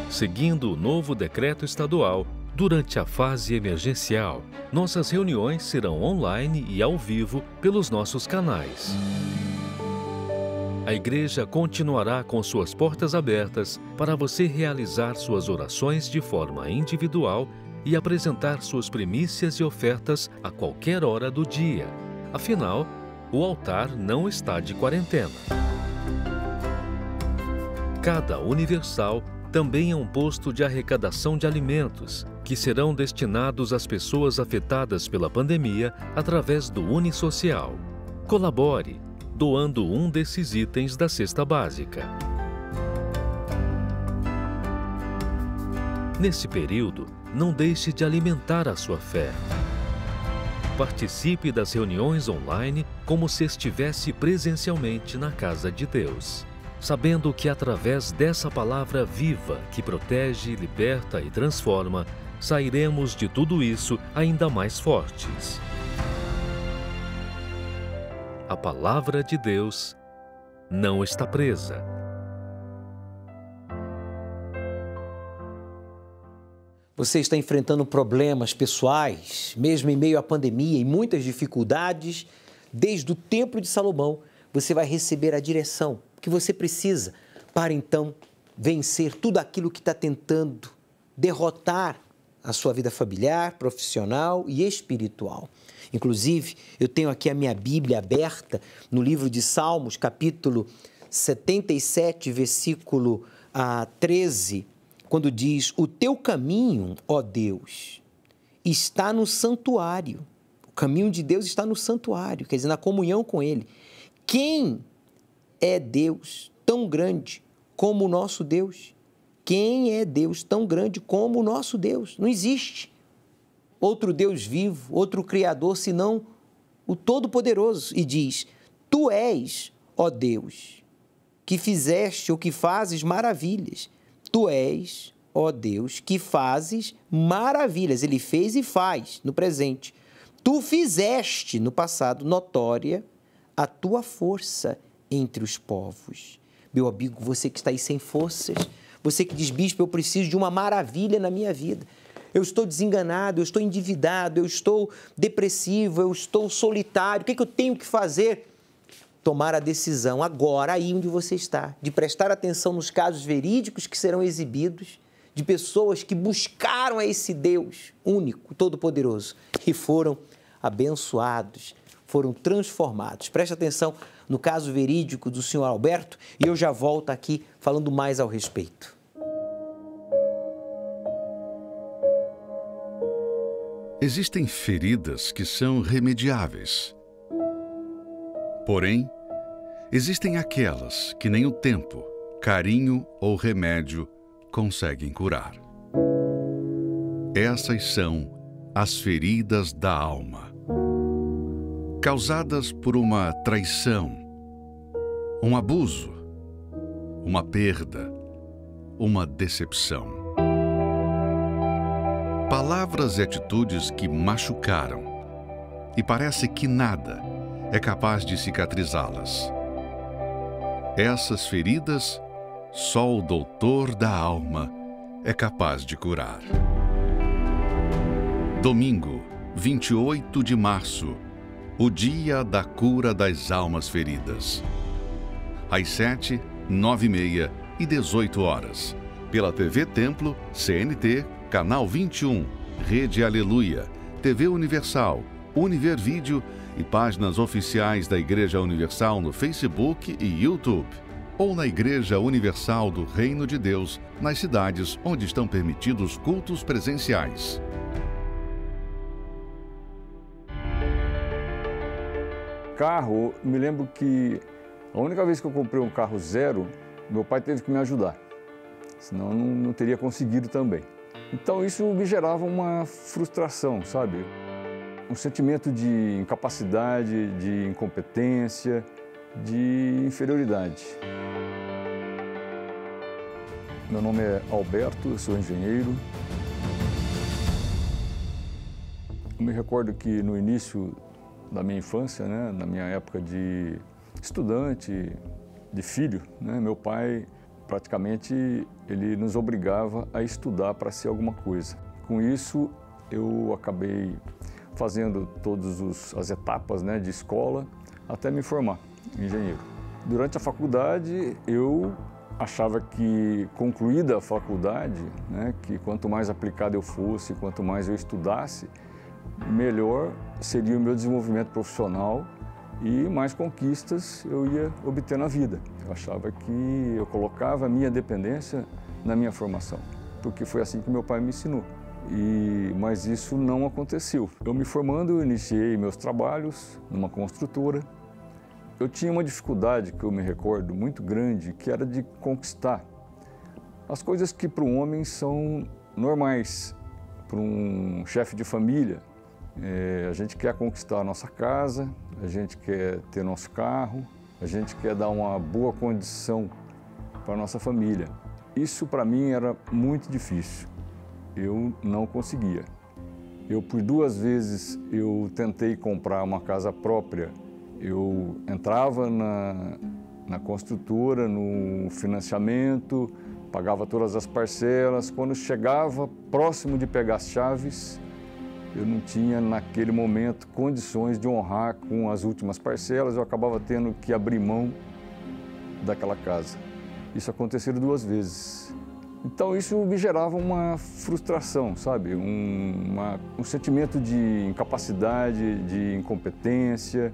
Seguindo o novo decreto estadual, durante a fase emergencial, nossas reuniões serão online e ao vivo pelos nossos canais. A igreja continuará com suas portas abertas para você realizar suas orações de forma individual e apresentar suas primícias e ofertas a qualquer hora do dia. Afinal, o altar não está de quarentena. Cada Universal também é um posto de arrecadação de alimentos, que serão destinados às pessoas afetadas pela pandemia através do UniSocial. Colabore, doando um desses itens da cesta básica. Nesse período, não deixe de alimentar a sua fé. Participe das reuniões online como se estivesse presencialmente na casa de Deus, sabendo que através dessa palavra viva que protege, liberta e transforma, sairemos de tudo isso ainda mais fortes. A palavra de Deus não está presa. Você está enfrentando problemas pessoais, mesmo em meio à pandemia e muitas dificuldades. Desde o Templo de Salomão, você vai receber a direção que você precisa para, então, vencer tudo aquilo que está tentando derrotar a sua vida familiar, profissional e espiritual. Inclusive, eu tenho aqui a minha Bíblia aberta no livro de Salmos, capítulo 77, versículo 13, quando diz: o teu caminho, ó Deus, está no santuário. O caminho de Deus está no santuário, quer dizer, na comunhão com Ele. Quem é Deus tão grande como o nosso Deus? Quem é Deus tão grande como o nosso Deus? Não existe outro Deus vivo, outro Criador, senão o Todo-Poderoso. E diz: tu és, ó Deus, que fizeste ou que fazes maravilhas. Tu és, ó Deus, que fazes maravilhas. Ele fez e faz no presente. Tu fizeste no passado notória a tua força entre os povos. Meu amigo, você que está aí sem forças, você que diz: bispo, eu preciso de uma maravilha na minha vida. Eu estou desenganado, eu estou endividado, eu estou depressivo, eu estou solitário. O que eu tenho que fazer? Tomar a decisão agora, aí onde você está, de prestar atenção nos casos verídicos que serão exibidos, de pessoas que buscaram a esse Deus único, todo-poderoso, e foram abençoados, foram transformados. Preste atenção no caso verídico do senhor Alberto e eu já volto aqui falando mais ao respeito. Existem feridas que são remediáveis. Porém, existem aquelas que nem o tempo, carinho ou remédio conseguem curar. Essas são as feridas da alma, causadas por uma traição, um abuso, uma perda, uma decepção. Palavras e atitudes que machucaram, e parece que nada é capaz de cicatrizá-las. Essas feridas, só o doutor da alma é capaz de curar. Domingo, 28 de março, o dia da cura das almas feridas. Às 7, 9h30 e 18 horas. Pela TV Templo, CNT, Canal 21, Rede Aleluia, TV Universal, Univer Vídeo e páginas oficiais da Igreja Universal no Facebook e YouTube. Ou na Igreja Universal do Reino de Deus, nas cidades onde estão permitidos cultos presenciais. Carro, me lembro que a única vez que eu comprei um carro zero, meu pai teve que me ajudar, senão eu não teria conseguido também. Então isso me gerava uma frustração, sabe? Um sentimento de incapacidade, de incompetência, de inferioridade. Meu nome é Alberto, eu sou engenheiro. Eu me recordo que no início da minha infância, na minha época de estudante, de filho, meu pai praticamente ele nos obrigava a estudar para ser alguma coisa. Com isso, eu acabei fazendo todas as etapas, né, de escola até me formar engenheiro. Durante a faculdade, eu achava que, concluída a faculdade, né, que quanto mais aplicado eu fosse, quanto mais eu estudasse, melhor seria o meu desenvolvimento profissional e mais conquistas eu ia obter na vida. Eu achava que eu colocava a minha dependência na minha formação, porque foi assim que meu pai me ensinou. Mas isso não aconteceu. Eu me formando, eu iniciei meus trabalhos numa construtora. Eu tinha uma dificuldade, que eu me recordo, muito grande, que era de conquistar as coisas que para um homem são normais, para um chefe de família. A gente quer conquistar a nossa casa, a gente quer ter nosso carro, a gente quer dar uma boa condição para a nossa família. Isso para mim era muito difícil. Eu não conseguia. Por 2 vezes, eu tentei comprar uma casa própria. Eu entrava na construtora, no financiamento, pagava todas as parcelas. Quando chegava próximo de pegar as chaves, eu não tinha, naquele momento, condições de honrar com as últimas parcelas. Eu acabava tendo que abrir mão daquela casa. Isso aconteceu 2 vezes. Então, isso me gerava uma frustração, sabe? Um sentimento de incapacidade, de incompetência,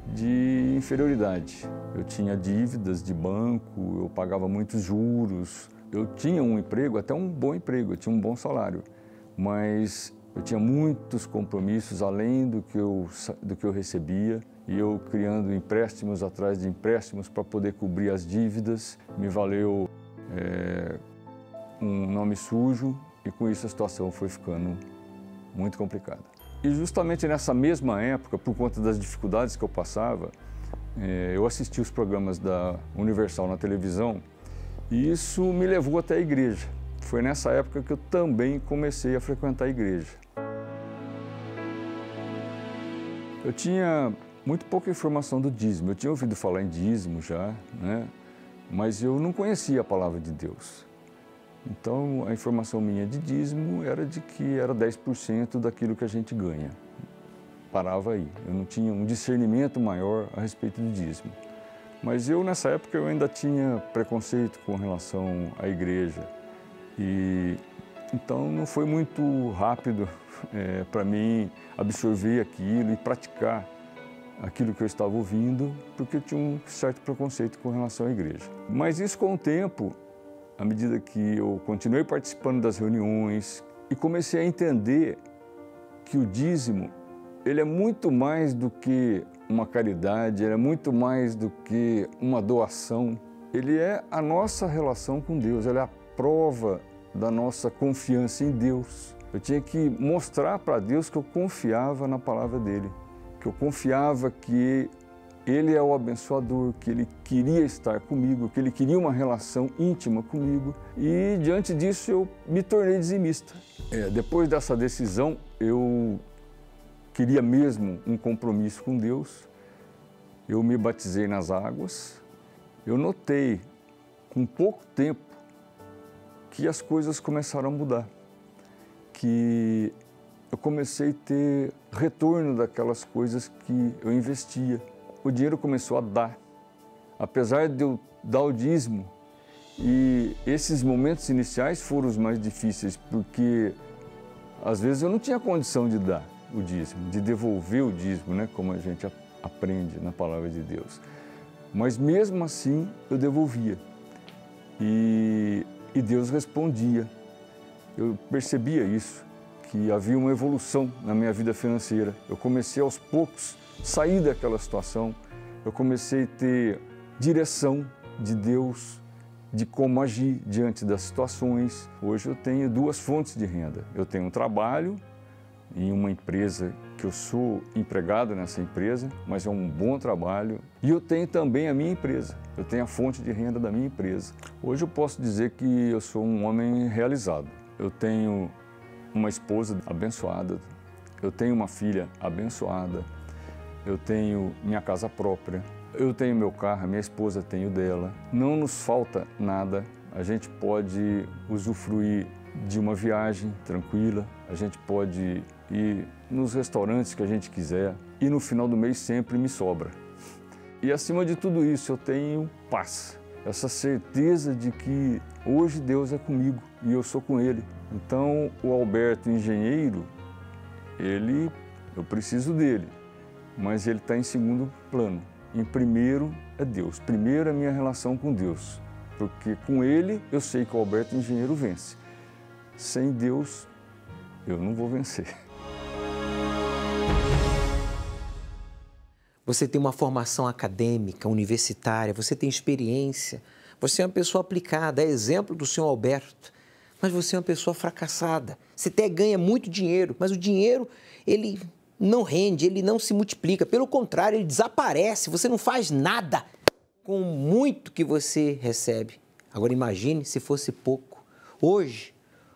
de inferioridade. Eu tinha dívidas de banco, eu pagava muitos juros. Eu tinha um emprego, até um bom emprego, eu tinha um bom salário, mas eu tinha muitos compromissos além do que eu recebia, e eu criando empréstimos atrás de empréstimos para poder cobrir as dívidas. Me valeu um nome sujo, e com isso a situação foi ficando muito complicada. E justamente nessa mesma época, por conta das dificuldades que eu passava, eu assisti os programas da Universal na televisão, e isso me levou até a igreja. Foi nessa época que eu também comecei a frequentar a igreja. Eu tinha muito pouca informação do dízimo. Eu tinha ouvido falar em dízimo já, né? Mas eu não conhecia a palavra de Deus. Então, a informação minha de dízimo era de que era 10% daquilo que a gente ganha. Parava aí. Eu não tinha um discernimento maior a respeito do dízimo. Mas nessa época, eu ainda tinha preconceito com relação à igreja. Então, não foi muito rápido para mim absorver aquilo e praticar aquilo que eu estava ouvindo, porque eu tinha um certo preconceito com relação à igreja. Mas isso, com o tempo, à medida que eu continuei participando das reuniões e comecei a entender que o dízimo, ele é muito mais do que uma caridade, ele é muito mais do que uma doação. Ele é a nossa relação com Deus, ele é a prova da nossa confiança em Deus. Eu tinha que mostrar para Deus que eu confiava na palavra dele, que eu confiava que Ele é o abençoador, que Ele queria estar comigo, que Ele queria uma relação íntima comigo. E, diante disso, eu me tornei dizimista. Depois dessa decisão, eu queria mesmo um compromisso com Deus. Eu me batizei nas águas. Eu notei, com pouco tempo, que as coisas começaram a mudar. Que eu comecei a ter retorno daquelas coisas que eu investia. O dinheiro começou a dar, apesar de eu dar o dízimo. E esses momentos iniciais foram os mais difíceis, porque às vezes eu não tinha condição de dar o dízimo, de devolver o dízimo, né, como a gente aprende na palavra de Deus. Mas mesmo assim eu devolvia e Deus respondia. Eu percebia isso, que havia uma evolução na minha vida financeira. Eu comecei aos poucos sair daquela situação, eu comecei a ter direção de Deus, de como agir diante das situações. Hoje eu tenho 2 fontes de renda. Eu tenho um trabalho em uma empresa que eu sou empregado nessa empresa, mas é um bom trabalho. E eu tenho também a minha empresa, eu tenho a fonte de renda da minha empresa. Hoje eu posso dizer que eu sou um homem realizado. Eu tenho uma esposa abençoada, eu tenho uma filha abençoada, eu tenho minha casa própria, eu tenho meu carro, minha esposa tem o dela. Não nos falta nada, a gente pode usufruir de uma viagem tranquila, a gente pode ir nos restaurantes que a gente quiser e no final do mês sempre me sobra. E acima de tudo isso eu tenho paz, essa certeza de que hoje Deus é comigo e eu sou com Ele. Então o Alberto, engenheiro, eu preciso dele, mas ele está em segundo plano. Em primeiro é Deus, primeiro é a minha relação com Deus, porque com Ele eu sei que o Alberto, engenheiro, vence. Sem Deus, eu não vou vencer. Você tem uma formação acadêmica, universitária, você tem experiência, você é uma pessoa aplicada, é exemplo do senhor Alberto, mas você é uma pessoa fracassada. Você até ganha muito dinheiro, mas o dinheiro, ele não rende, ele não se multiplica, pelo contrário, ele desaparece, você não faz nada com muito que você recebe. Agora imagine se fosse pouco. Hoje,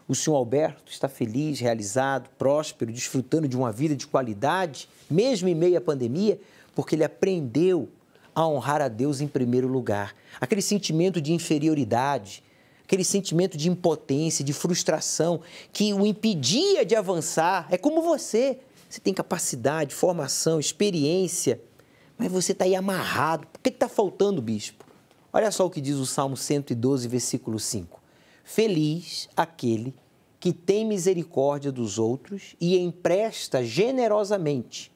o senhor Alberto está feliz, realizado, próspero, desfrutando de uma vida de qualidade, mesmo em meio à pandemia, porque ele aprendeu a honrar a Deus em primeiro lugar. Aquele sentimento de inferioridade, aquele sentimento de impotência, de frustração, que o impedia de avançar. É como você tem capacidade, formação, experiência, mas você está aí amarrado. Por que está faltando, bispo? Olha só o que diz o Salmo 112, versículo 5. Feliz aquele que tem misericórdia dos outros e empresta generosamente,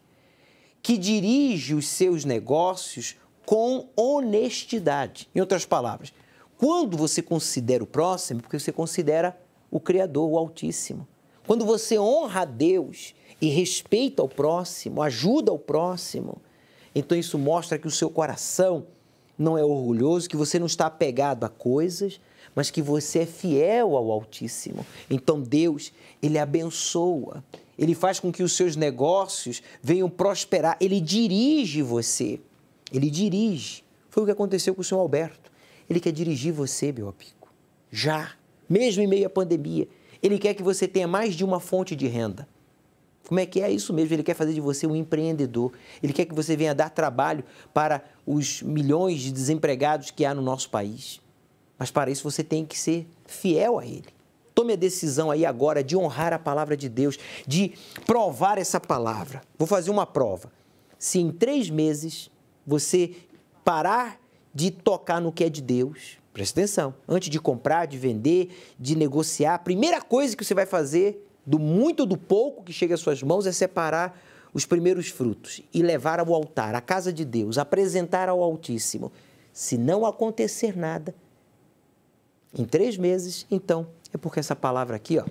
que dirige os seus negócios com honestidade. Em outras palavras, quando você considera o próximo, porque você considera o Criador, o Altíssimo. Quando você honra a Deus e respeita o próximo, ajuda o próximo, então isso mostra que o seu coração não é orgulhoso, que você não está apegado a coisas, mas que você é fiel ao Altíssimo. Então Deus, Ele abençoa, Ele faz com que os seus negócios venham prosperar, Ele dirige você, Ele dirige. Foi o que aconteceu com o senhor Alberto. Ele quer dirigir você, meu amigo, já, mesmo em meio à pandemia. Ele quer que você tenha mais de uma fonte de renda. Como é que é isso mesmo? Ele quer fazer de você um empreendedor. Ele quer que você venha dar trabalho para os milhões de desempregados que há no nosso país. Mas para isso você tem que ser fiel a Ele. Tome a decisão aí agora de honrar a palavra de Deus, de provar essa palavra. Vou fazer uma prova. Se em 3 meses você parar de tocar no que é de Deus, presta atenção, antes de comprar, de vender, de negociar, a primeira coisa que você vai fazer, do muito ou do pouco que chega às suas mãos, é separar os primeiros frutos e levar ao altar, à casa de Deus, apresentar ao Altíssimo. Se não acontecer nada, em 3 meses, então, é porque essa palavra aqui, ó,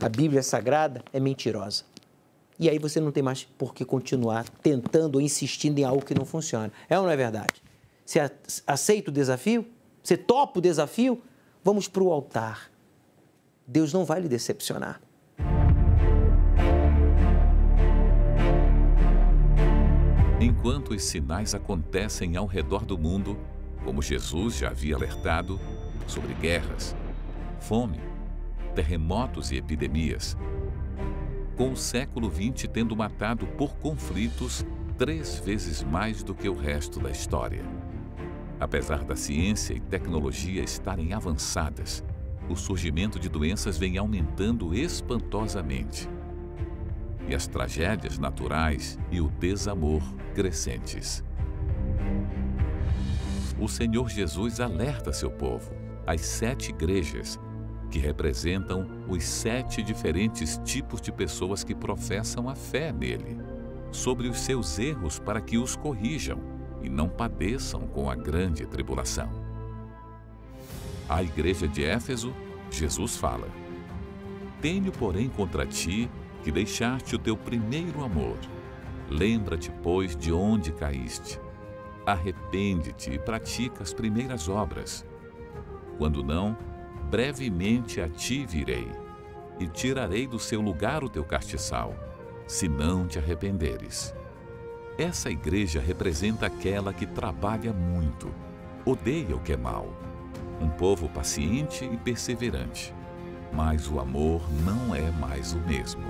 a Bíblia Sagrada, é mentirosa. E aí você não tem mais por que continuar tentando ou insistindo em algo que não funciona. É ou não é verdade? Você aceita o desafio? Você topa o desafio? Vamos para o altar. Deus não vai lhe decepcionar. Enquanto os sinais acontecem ao redor do mundo, como Jesus já havia alertado, sobre guerras, fome, terremotos e epidemias, com o século XX tendo matado por conflitos 3 vezes mais do que o resto da história. Apesar da ciência e tecnologia estarem avançadas, o surgimento de doenças vem aumentando espantosamente. E as tragédias naturais e o desamor crescentes. O Senhor Jesus alerta seu povo, as 7 igrejas, que representam os 7 diferentes tipos de pessoas que professam a fé nele, sobre os seus erros para que os corrijam e não padeçam com a grande tribulação. À igreja de Éfeso, Jesus fala: Tenho, porém, contra ti que deixaste o teu primeiro amor. Lembra-te, pois, de onde caíste. Arrepende-te e pratica as primeiras obras. Quando não, brevemente a ti virei, e tirarei do seu lugar o teu castiçal, se não te arrependeres. Essa igreja representa aquela que trabalha muito, odeia o que é mal, um povo paciente e perseverante, mas o amor não é mais o mesmo.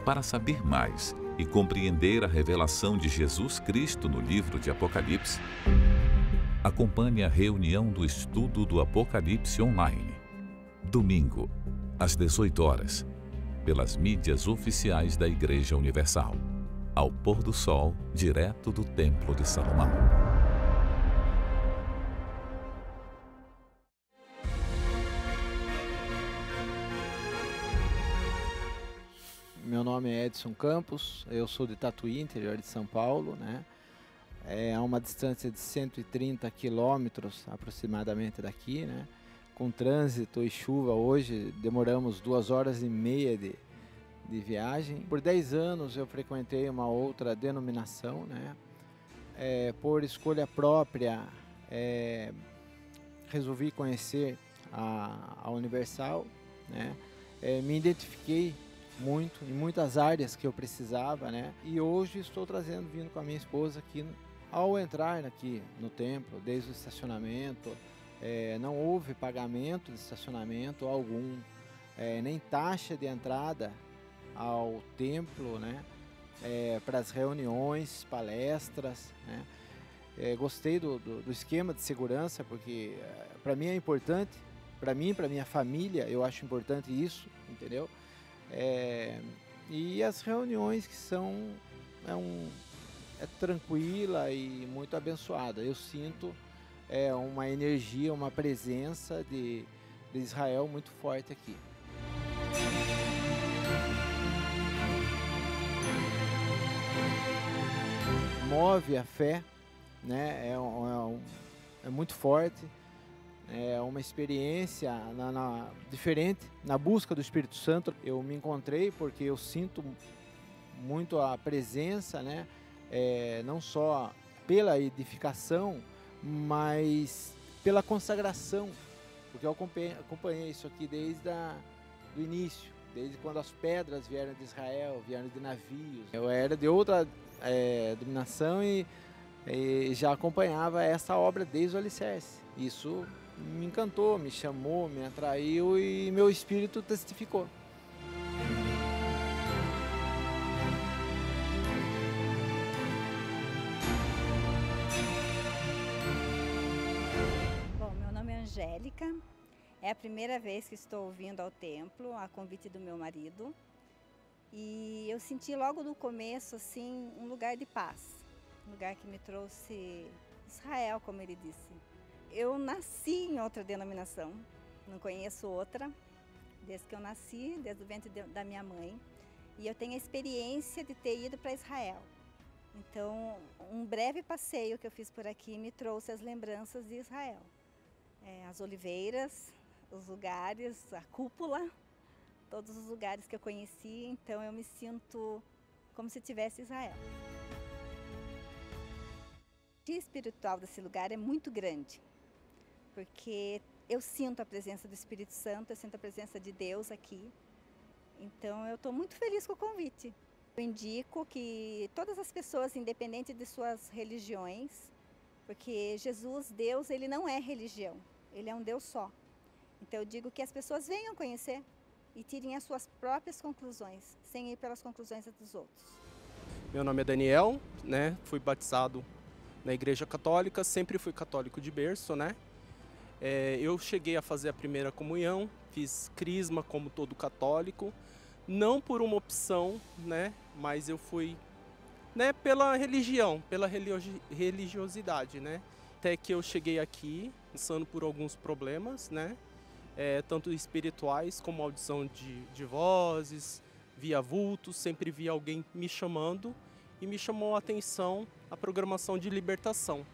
Para saber mais e compreender a revelação de Jesus Cristo no livro de Apocalipse, Acompanhe a reunião do estudo do Apocalipse online. Domingo, às 18 horas, pelas mídias oficiais da Igreja Universal. Ao pôr do sol, direto do Templo de Salomão. Meu nome é Edson Campos, eu sou de Tatuí, interior de São Paulo, né? É a uma distância de 130 quilômetros aproximadamente daqui, né? Com trânsito e chuva hoje, demoramos 2h30 de viagem. Por 10 anos eu frequentei uma outra denominação, né? Por escolha própria, resolvi conhecer a Universal, né? Me identifiquei muito em muitas áreas que eu precisava, né? E hoje estou vindo com a minha esposa aqui. Ao entrar aqui no templo, desde o estacionamento, não houve pagamento de estacionamento algum, nem taxa de entrada ao templo, né? Para as reuniões, palestras, né? Gostei do esquema de segurança, porque para mim é importante, para mim, para minha família, eu acho importante isso, entendeu? E as reuniões que são tranquila e muito abençoada. Eu sinto uma energia, uma presença de Israel muito forte aqui. Move a fé, né? É muito forte. É uma experiência diferente na busca do Espírito Santo. Eu me encontrei porque eu sinto muito a presença, né? Não só pela edificação, mas pela consagração, porque eu acompanhei isso aqui desde o início, desde quando as pedras vieram de Israel, vieram de navios. Eu era de outra dominação e já acompanhava essa obra desde o alicerce. Isso me encantou, me chamou, me atraiu e meu espírito testificou. Bom, meu nome é Angélica, é a primeira vez que estou vindo ao templo, a convite do meu marido. E eu senti logo no começo, assim, um lugar de paz, um lugar que me trouxe Israel, como ele disse. Eu nasci em outra denominação, não conheço outra, desde que eu nasci, desde o ventre da minha mãe. E eu tenho a experiência de ter ido para Israel. Então, um breve passeio que eu fiz por aqui me trouxe as lembranças de Israel. As oliveiras, os lugares, a cúpula, todos os lugares que eu conheci, então eu me sinto como se tivesse Israel. O dia espiritual desse lugar é muito grande, porque eu sinto a presença do Espírito Santo, eu sinto a presença de Deus aqui. Então eu estou muito feliz com o convite. Eu indico que todas as pessoas, independente de suas religiões, porque Jesus, Deus, ele não é religião, ele é um Deus só. Então eu digo que as pessoas venham conhecer e tirem as suas próprias conclusões, sem ir pelas conclusões dos outros. Meu nome é Daniel, né? Fui batizado na Igreja Católica, sempre fui católico de berço, né? Eu cheguei a fazer a primeira comunhão, fiz crisma como todo católico, não por uma opção, né? Mas eu fui, né, pela religião, pela religiosidade, né? Até que eu cheguei aqui, passando por alguns problemas, né? Tanto espirituais como audição de vozes, via vultos, sempre via alguém me chamando e me chamou a atenção a programação de libertação.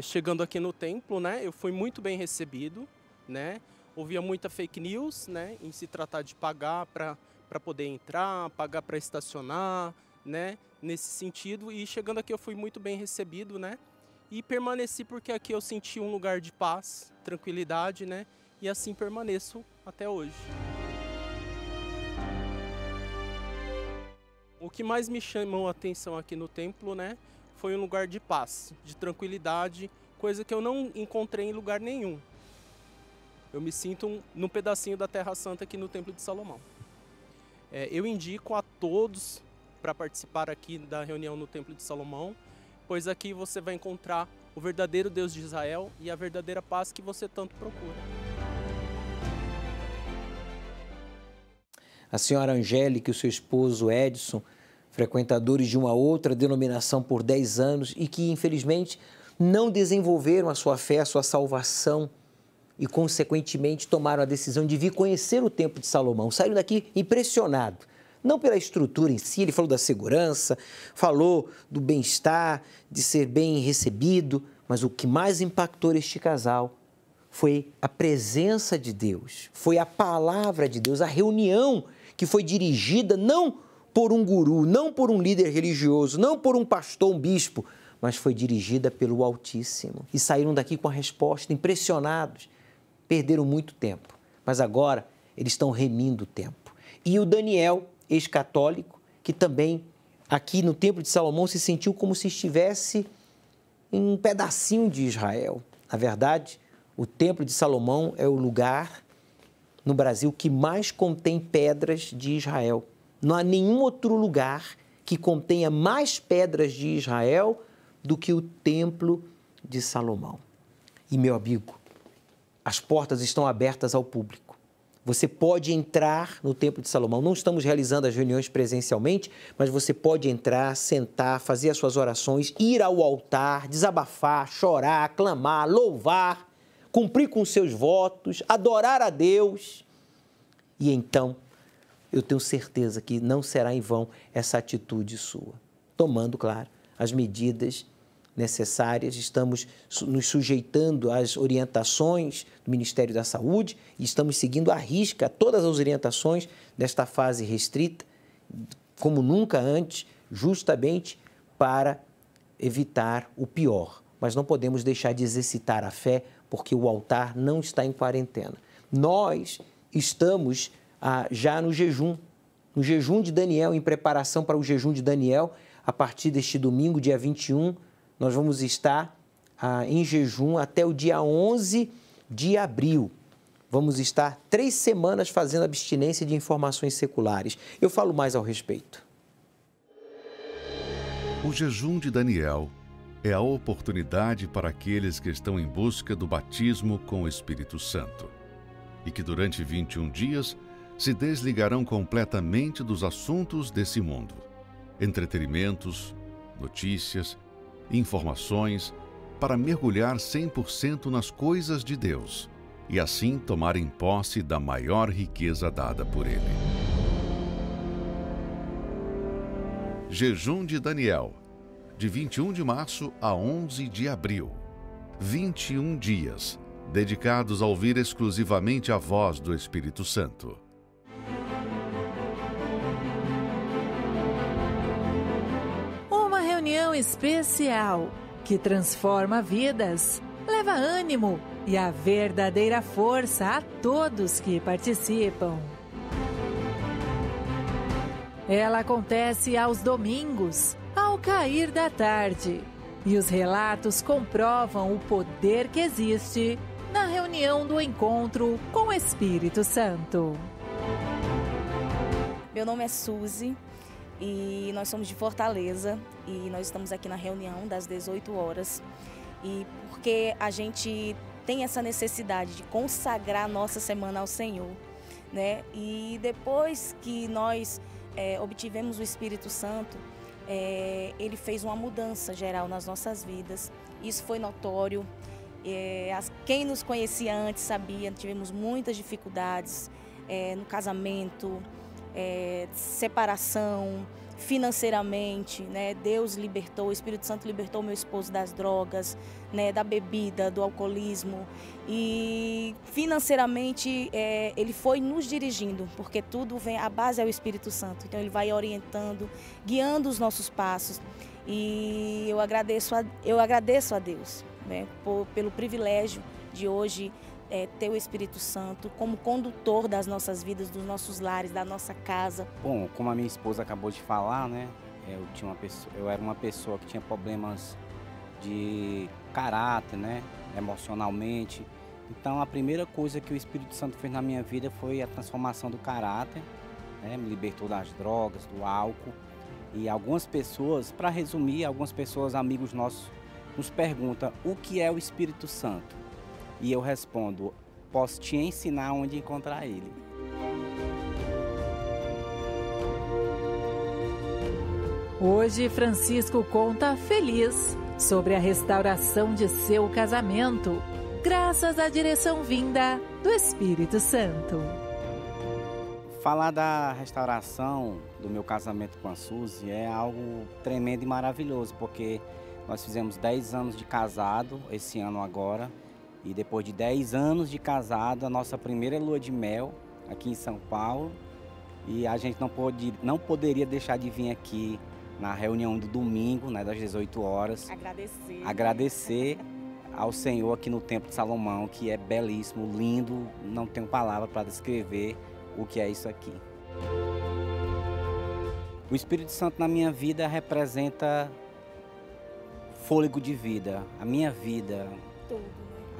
Chegando aqui no templo, né, eu fui muito bem recebido, né? Ouvia muita fake news, né, em se tratar de pagar para poder entrar, pagar para estacionar, né, nesse sentido. E chegando aqui eu fui muito bem recebido, né, e permaneci porque aqui eu senti um lugar de paz, tranquilidade, né, e assim permaneço até hoje. O que mais me chamou a atenção aqui no templo, né, foi um lugar de paz, de tranquilidade, coisa que eu não encontrei em lugar nenhum. Eu me sinto num pedacinho da Terra Santa aqui no Templo de Salomão. Eu indico a todos para participar aqui da reunião no Templo de Salomão, pois aqui você vai encontrar o verdadeiro Deus de Israel e a verdadeira paz que você tanto procura. A senhora Angélica e o seu esposo Edson, frequentadores de uma outra denominação por 10 anos e que, infelizmente, não desenvolveram a sua fé, a sua salvação e, consequentemente, tomaram a decisão de vir conhecer o Templo de Salomão. Saíram daqui impressionados, não pela estrutura em si, ele falou da segurança, falou do bem-estar, de ser bem recebido, mas o que mais impactou este casal foi a presença de Deus, foi a palavra de Deus, a reunião que foi dirigida não por um guru, não por um líder religioso, não por um pastor, um bispo, mas foi dirigida pelo Altíssimo. E saíram daqui com a resposta, impressionados. Perderam muito tempo, mas agora eles estão remindo o tempo. E o Daniel, ex-católico, que também aqui no Templo de Salomão se sentiu como se estivesse em um pedacinho de Israel. Na verdade, o Templo de Salomão é o lugar no Brasil que mais contém pedras de Israel. Não há nenhum outro lugar que contenha mais pedras de Israel do que o Templo de Salomão. E, meu amigo, as portas estão abertas ao público. Você pode entrar no Templo de Salomão. Não estamos realizando as reuniões presencialmente, mas você pode entrar, sentar, fazer as suas orações, ir ao altar, desabafar, chorar, clamar, louvar, cumprir com seus votos, adorar a Deus. E então, eu tenho certeza que não será em vão essa atitude sua. Tomando, claro, as medidas necessárias, estamos nos sujeitando às orientações do Ministério da Saúde e estamos seguindo à risca todas as orientações desta fase restrita, como nunca antes, justamente para evitar o pior. Mas não podemos deixar de exercitar a fé, porque o altar não está em quarentena. Nós estamos já no jejum de Daniel, em preparação para o jejum de Daniel. A partir deste domingo, dia 21, nós vamos estar em jejum até o dia 11 de abril. Vamos estar 3 semanas fazendo abstinência de informações seculares. Eu falo mais ao respeito. O jejum de Daniel é a oportunidade para aqueles que estão em busca do batismo com o Espírito Santo e que durante 21 dias se desligarão completamente dos assuntos desse mundo. Entretenimentos, notícias, informações, para mergulhar 100% nas coisas de Deus e assim tomarem posse da maior riqueza dada por Ele. Jejum de Daniel, de 21 de março a 11 de abril. 21 dias, dedicados a ouvir exclusivamente a voz do Espírito Santo. Uma reunião especial que transforma vidas, leva ânimo e a verdadeira força a todos que participam. Ela acontece aos domingos, ao cair da tarde, e os relatos comprovam o poder que existe na reunião do encontro com o Espírito Santo. Meu nome é Suzy e nós somos de Fortaleza e nós estamos aqui na reunião das 18 horas e porque a gente tem essa necessidade de consagrar a nossa semana ao Senhor, né? E depois que nós obtivemos o Espírito Santo, ele fez uma mudança geral nas nossas vidas. Isso foi notório. Quem nos conhecia antes sabia, tivemos muitas dificuldades no casamento, separação, financeiramente, né? Deus libertou, o Espírito Santo libertou meu esposo das drogas, né? Da bebida, do alcoolismo, e financeiramente ele foi nos dirigindo, porque tudo vem, a base é o Espírito Santo, então ele vai orientando, guiando os nossos passos, e eu agradeço a Deus, né? Pelo privilégio de hoje ter o Espírito Santo como condutor das nossas vidas, dos nossos lares, da nossa casa. Bom, como a minha esposa acabou de falar, né? Eu era uma pessoa que tinha problemas de caráter, né? Emocionalmente. Então, a primeira coisa que o Espírito Santo fez na minha vida foi a transformação do caráter, né? Me libertou das drogas, do álcool. E algumas pessoas, para resumir, algumas pessoas, amigos nossos, nos pergunta o que é o Espírito Santo. E eu respondo, posso te ensinar onde encontrar ele. Hoje, Francisco conta feliz sobre a restauração de seu casamento, graças à direção vinda do Espírito Santo. Falar da restauração do meu casamento com a Suzy é algo tremendo e maravilhoso, porque nós fizemos 10 anos de casado esse ano agora, e depois de 10 anos de casado, a nossa primeira lua de mel aqui em São Paulo, e a gente não poderia deixar de vir aqui na reunião do domingo, né, das 18 horas. Agradecer ao Senhor aqui no Templo de Salomão, que é belíssimo, lindo, não tenho palavra para descrever o que é isso aqui. O Espírito Santo na minha vida representa fôlego de vida, a minha vida,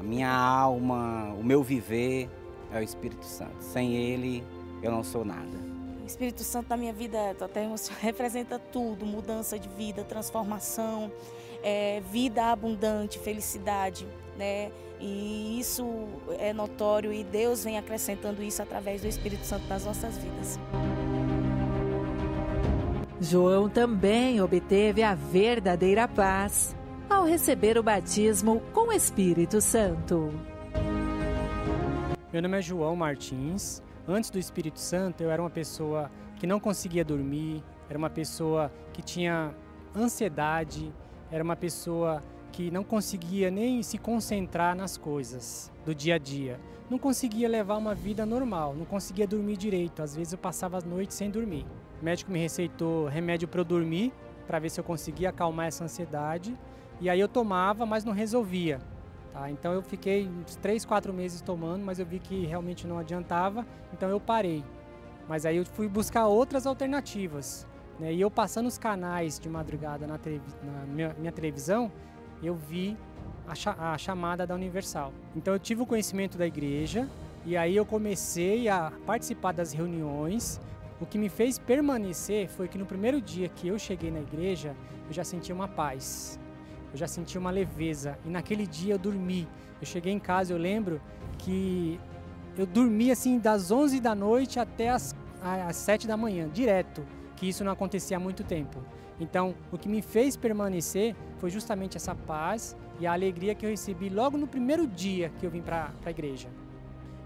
a minha alma, o meu viver é o Espírito Santo. Sem ele, eu não sou nada. O Espírito Santo na minha vida representa tudo, mudança de vida, transformação, vida abundante, felicidade, né? E isso é notório e Deus vem acrescentando isso através do Espírito Santo nas nossas vidas. João também obteve a verdadeira paz ao receber o batismo com o Espírito Santo. Meu nome é João Martins. Antes do Espírito Santo, eu era uma pessoa que não conseguia dormir, era uma pessoa que tinha ansiedade, era uma pessoa que não conseguia nem se concentrar nas coisas do dia a dia. Não conseguia levar uma vida normal, não conseguia dormir direito. Às vezes eu passava as noites sem dormir. O médico me receitou remédio para eu dormir, para ver se eu conseguia acalmar essa ansiedade. E aí eu tomava, mas não resolvia. Tá? Então eu fiquei uns 3, 4 meses tomando, mas eu vi que realmente não adiantava, então eu parei. Mas aí eu fui buscar outras alternativas, né? E eu passando os canais de madrugada na minha televisão, eu vi a chamada da Universal. Então eu tive o conhecimento da igreja e aí eu comecei a participar das reuniões. O que me fez permanecer foi que no primeiro dia que eu cheguei na igreja, eu já senti uma paz. Eu já senti uma leveza e naquele dia eu dormi. Eu cheguei em casa, eu lembro que eu dormi assim das 11 da noite até as 7 da manhã, direto, que isso não acontecia há muito tempo. Então, o que me fez permanecer foi justamente essa paz e a alegria que eu recebi logo no primeiro dia que eu vim para a igreja.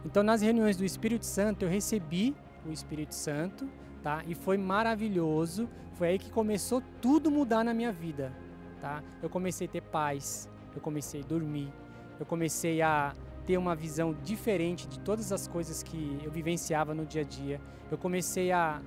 Então, nas reuniões do Espírito Santo, eu recebi o Espírito Santo, tá? E foi maravilhoso, foi aí que começou tudo mudar na minha vida. Tá? Eu comecei a ter paz, eu comecei a dormir, eu comecei a ter uma visão diferente de todas as coisas que eu vivenciava no dia a dia. Eu comecei a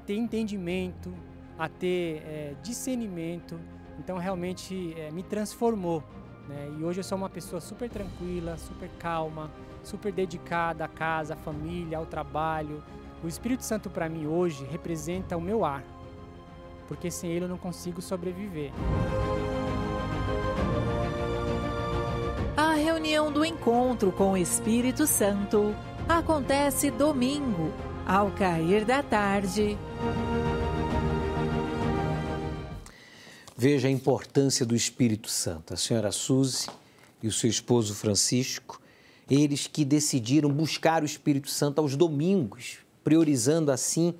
ter entendimento, a ter discernimento. Então realmente me transformou, né? E hoje eu sou uma pessoa super tranquila, super calma, super dedicada à casa, à família, ao trabalho. O Espírito Santo para mim hoje representa o meu ar, porque sem ele eu não consigo sobreviver. A reunião do encontro com o Espírito Santo acontece domingo, ao cair da tarde. Veja a importância do Espírito Santo. A senhora Suzy e o seu esposo Francisco, eles que decidiram buscar o Espírito Santo aos domingos, priorizando assim,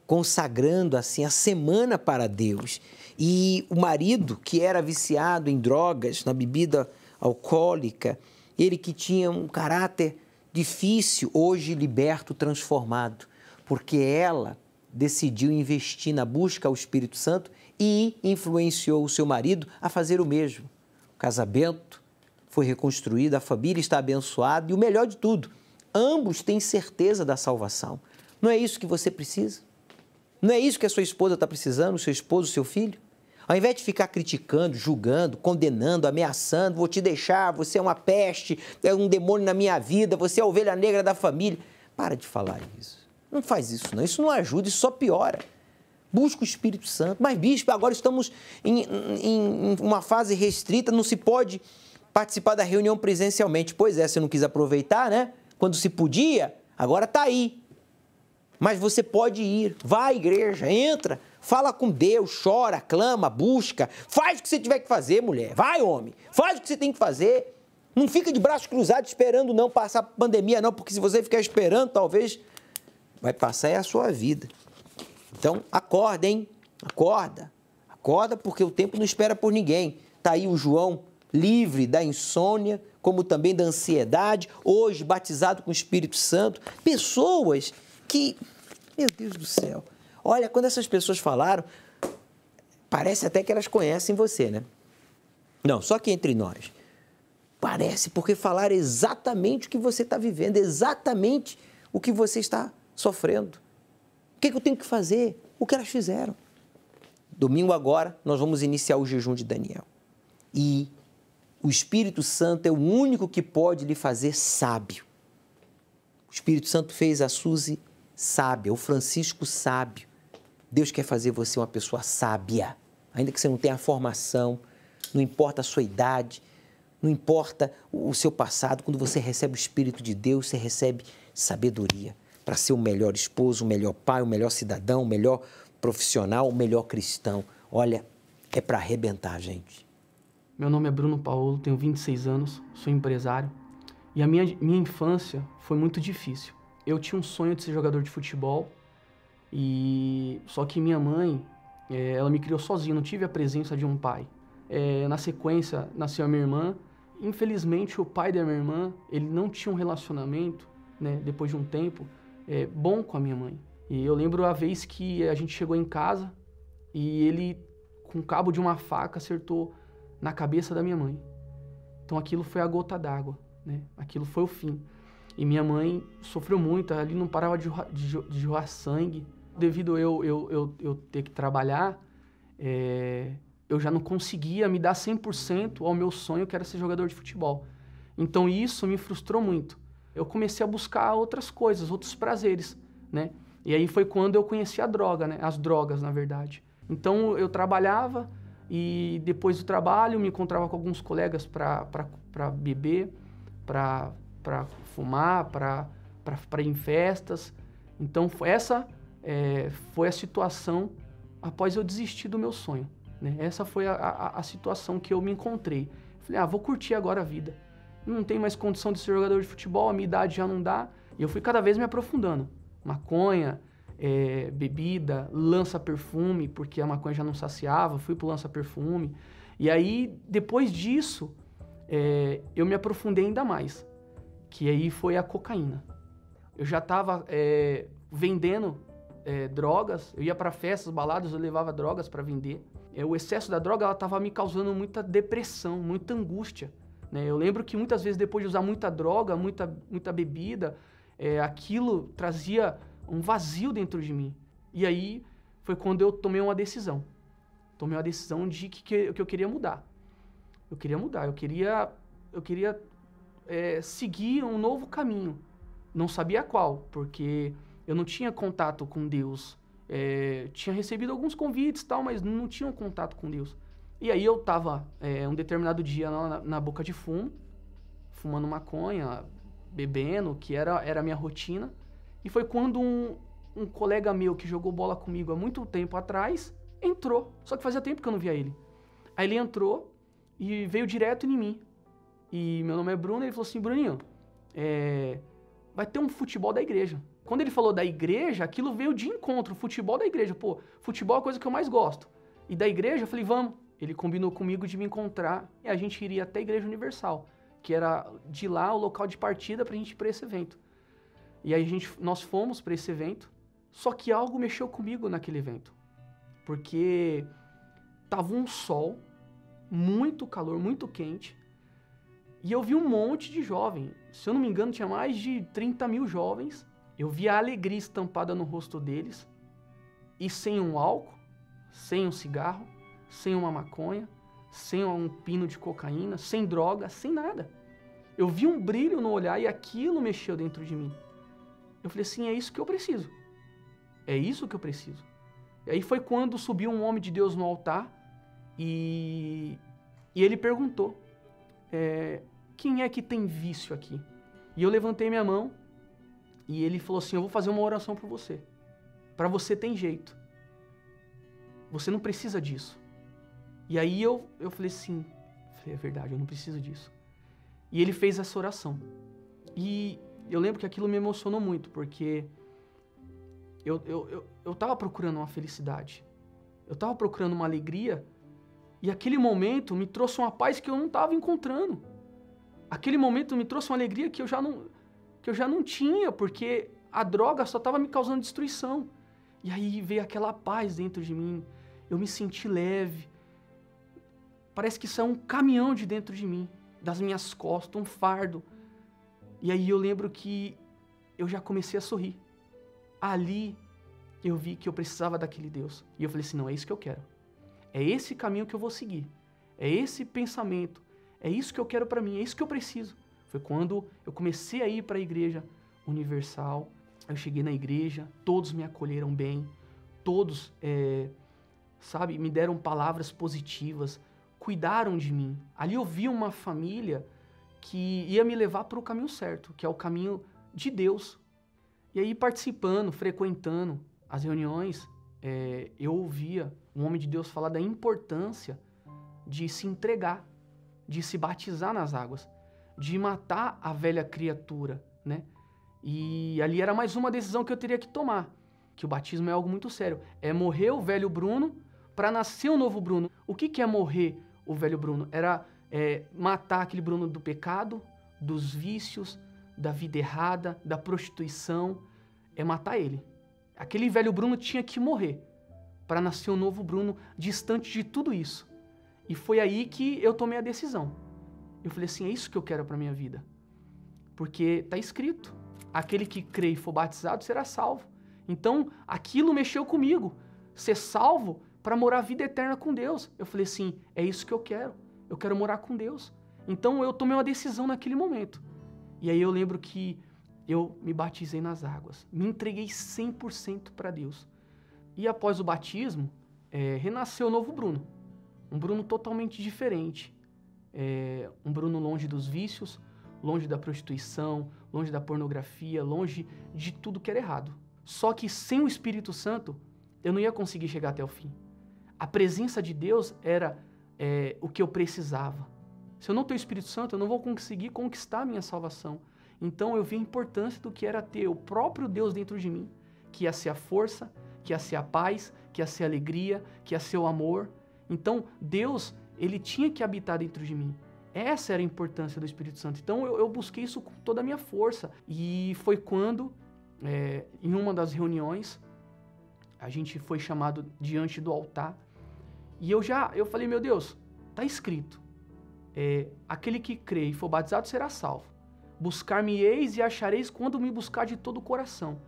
consagrando assim a semana para Deus. E o marido, que era viciado em drogas, na bebida alcoólica, ele que tinha um caráter difícil, hoje liberto, transformado, porque ela decidiu investir na busca ao Espírito Santo e influenciou o seu marido a fazer o mesmo. O casamento foi reconstruído, a família está abençoada e o melhor de tudo, ambos têm certeza da salvação. Não é isso que você precisa? Não é isso que a sua esposa está precisando, o seu esposo, o seu filho? Ao invés de ficar criticando, julgando, condenando, ameaçando, vou te deixar, você é uma peste, é um demônio na minha vida, você é a ovelha negra da família. Para de falar isso. Não faz isso não, isso não ajuda, isso só piora. Busca o Espírito Santo. Mas, bispo, agora estamos em uma fase restrita, não se pode participar da reunião presencialmente. Pois é, você não quis aproveitar, né? Quando se podia, agora está aí. Mas você pode ir, vá à igreja, entra, Fala com Deus, chora, clama, busca. Faz o que você tiver que fazer, mulher. Vai, homem. Faz o que você tem que fazer. Não fica de braços cruzados esperando não passar a pandemia, não, porque se você ficar esperando, talvez vai passar a sua vida. Então, acorda, hein? Acorda. Acorda, porque o tempo não espera por ninguém. Tá aí o João, livre da insônia, como também da ansiedade, hoje batizado com o Espírito Santo. Pessoas que, meu Deus do céu, olha, quando essas pessoas falaram, parece até que elas conhecem você, né? Não, só que entre nós. Parece, porque falaram exatamente o que você está vivendo, exatamente o que você está sofrendo. O que eu tenho que fazer? O que elas fizeram. Domingo agora, nós vamos iniciar o jejum de Daniel. E o Espírito Santo é o único que pode lhe fazer sábio. O Espírito Santo fez a Suzy sábia, o Francisco sábio. Deus quer fazer você uma pessoa sábia. Ainda que você não tenha formação, não importa a sua idade, não importa o seu passado, quando você recebe o Espírito de Deus, você recebe sabedoria para ser o melhor esposo, o melhor pai, o melhor cidadão, o melhor profissional, o melhor cristão. Olha, é para arrebentar, gente. Meu nome é Bruno Paulo, tenho 26 anos, sou empresário. E a minha infância foi muito difícil. Eu tinha um sonho de ser jogador de futebol, só que minha mãe, ela me criou sozinha, não tive a presença de um pai. Na sequência, nasceu a minha irmã. Infelizmente, o pai da minha irmã, ele não tinha um relacionamento, né, depois de um tempo, bom com a minha mãe. E eu lembro a vez que a gente chegou em casa e ele, com o cabo de uma faca, acertou na cabeça da minha mãe. Então aquilo foi a gota d'água, né? Aquilo foi o fim. E minha mãe sofreu muito, ali não parava de jorrar sangue. Devido eu ter que trabalhar, eu já não conseguia me dar 100% ao meu sonho, que era ser jogador de futebol. Então isso me frustrou muito. Eu comecei a buscar outras coisas, outros prazeres, né? E aí foi quando eu conheci a droga, né? As drogas, na verdade. Então eu trabalhava e depois do trabalho me encontrava com alguns colegas para beber, para fumar, para ir em festas. Então essa foi a situação após eu desistir do meu sonho, né? Essa foi a situação que eu me encontrei. Falei, vou curtir agora a vida. Não tenho mais condição de ser jogador de futebol, a minha idade já não dá. E eu fui cada vez me aprofundando. Maconha, bebida, lança-perfume, porque a maconha já não saciava, fui pro lança-perfume. E aí, depois disso, eu me aprofundei ainda mais, que aí foi a cocaína. Eu já estava vendendo drogas, eu ia para festas, baladas, eu levava drogas para vender. O excesso da droga estava me causando muita depressão, muita angústia, né? Eu lembro que muitas vezes, depois de usar muita droga, muita bebida, aquilo trazia um vazio dentro de mim. E aí foi quando eu tomei uma decisão. Tomei uma decisão de que eu queria mudar. Eu queria seguir um novo caminho. Não sabia qual, porque eu não tinha contato com Deus. Tinha recebido alguns convites e tal, mas não tinha um contato com Deus. E aí eu estava um determinado dia na boca de fumo, fumando maconha, bebendo, que era a minha rotina. E foi quando um colega meu que jogou bola comigo há muito tempo atrás entrou. Só que fazia tempo que eu não via ele. Aí ele entrou e veio direto em mim. E meu nome é Bruno, e ele falou assim, Bruninho, vai ter um futebol da igreja. Quando ele falou da igreja, aquilo veio de encontro, futebol da igreja. Pô, futebol é a coisa que eu mais gosto. E da igreja, eu falei, vamos. Ele combinou comigo de me encontrar e a gente iria até a Igreja Universal, que era de lá o local de partida pra gente ir pra esse evento. E aí nós fomos para esse evento, só que algo mexeu comigo naquele evento. Porque tava um sol, muito calor, muito quente, e eu vi um monte de jovem. Se eu não me engano, tinha mais de 30 mil jovens. Eu vi a alegria estampada no rosto deles, e sem um álcool, sem um cigarro, sem uma maconha, sem um pino de cocaína, sem droga, sem nada. Eu vi um brilho no olhar e aquilo mexeu dentro de mim. Eu falei assim, é isso que eu preciso. É isso que eu preciso. E aí foi quando subiu um homem de Deus no altar e ele perguntou, quem é que tem vício aqui? E eu levantei minha mão e ele falou assim, eu vou fazer uma oração por você. Para você tem jeito. você não precisa disso. E aí eu falei assim, é verdade, eu não preciso disso. E ele fez essa oração. E eu lembro que aquilo me emocionou muito, porque eu tava procurando uma felicidade. Eu tava procurando uma alegria, e aquele momento me trouxe uma paz que eu não estava encontrando. Aquele momento me trouxe uma alegria que eu já não tinha, porque a droga só estava me causando destruição. E aí veio aquela paz dentro de mim. Eu me senti leve. Parece que saiu um caminhão de dentro de mim, das minhas costas, um fardo. E aí eu lembro que eu já comecei a sorrir. Ali eu vi que eu precisava daquele Deus. E eu falei assim, não, é isso que eu quero. É esse caminho que eu vou seguir. É esse pensamento. É isso que eu quero para mim, é isso que eu preciso. Foi quando eu comecei a ir para a Igreja Universal. Eu cheguei na igreja, todos me acolheram bem. Todos, me deram palavras positivas. Cuidaram de mim. Ali eu vi uma família que ia me levar para o caminho certo, que é o caminho de Deus. E aí, participando, frequentando as reuniões, eu ouvia um homem de Deus falar da importância de se entregar, de se batizar nas águas, de matar a velha criatura, né? E ali era mais uma decisão que eu teria que tomar, que o batismo é algo muito sério. É morrer o velho Bruno para nascer um novo Bruno. O que é morrer o velho Bruno? Era matar aquele Bruno do pecado, dos vícios, da vida errada, da prostituição. É matar ele. Aquele velho Bruno tinha que morrer para nascer um novo Bruno distante de tudo isso. E foi aí que eu tomei a decisão. Eu falei assim, é isso que eu quero para minha vida. Porque está escrito, aquele que crê e for batizado será salvo. Então, aquilo mexeu comigo. Ser salvo para morar a vida eterna com Deus. Eu falei assim, é isso que eu quero. Eu quero morar com Deus. Então, eu tomei uma decisão naquele momento. E aí eu lembro que eu me batizei nas águas. Me entreguei 100% para Deus. E após o batismo, renasceu o novo Bruno. Um Bruno totalmente diferente. Um Bruno longe dos vícios, longe da prostituição, longe da pornografia, longe de tudo que era errado. Só que sem o Espírito Santo, eu não ia conseguir chegar até o fim. A presença de Deus era o que eu precisava. Se eu não tenho o Espírito Santo, eu não vou conseguir conquistar a minha salvação. Então eu vi a importância do que era ter o próprio Deus dentro de mim, que ia ser a força, que ia ser a paz, que ia ser a alegria, que ia ser o amor. Então Deus, ele tinha que habitar dentro de mim. Essa era a importância do Espírito Santo. Então eu busquei isso com toda a minha força. E foi quando, em uma das reuniões, a gente foi chamado diante do altar. E eu falei, meu Deus, está escrito. Aquele que crê e for batizado será salvo. Buscar-me-eis e achareis quando me buscar de todo o coração.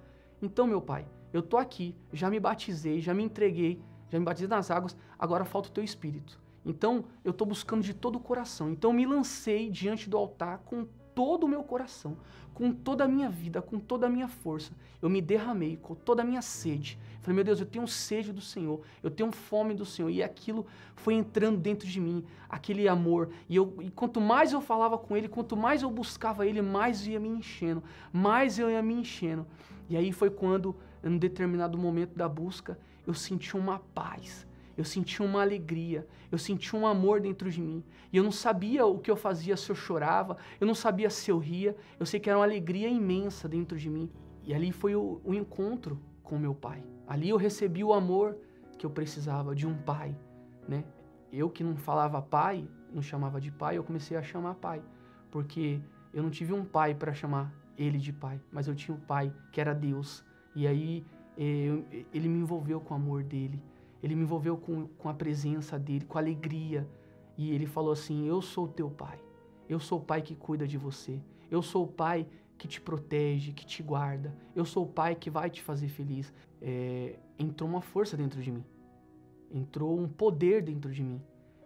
Então, meu Pai, eu estou aqui, já me batizei, já me entreguei, já me batizei nas águas, agora falta o teu Espírito. Então, eu estou buscando de todo o coração. Então, me lancei diante do altar com todo o meu coração, com toda a minha vida, com toda a minha força. Eu me derramei com toda a minha sede. Falei, meu Deus, eu tenho sede do Senhor, eu tenho fome do Senhor. E aquilo foi entrando dentro de mim, aquele amor. E quanto mais eu falava com Ele, quanto mais eu buscava Ele, mais eu ia me enchendo, mais eu ia me enchendo. E aí foi quando, em um determinado momento da busca, eu senti uma paz. Eu senti uma alegria, eu senti um amor dentro de mim. E eu não sabia o que eu fazia, se eu chorava, eu não sabia se eu ria. Eu sei que era uma alegria imensa dentro de mim. E ali foi o encontro com meu pai. Ali eu recebi o amor que eu precisava de um pai, né? Eu que não falava pai, não chamava de pai, eu comecei a chamar pai. Porque eu não tive um pai para chamar ele de pai, mas eu tinha um pai que era Deus. E aí ele me envolveu com o amor dele. Ele me envolveu com a presença dele, com a alegria. E ele falou assim, eu sou o teu pai. Eu sou o pai que cuida de você. Eu sou o pai que te protege, que te guarda. Eu sou o pai que vai te fazer feliz. Entrou uma força dentro de mim. Entrou um poder dentro de mim.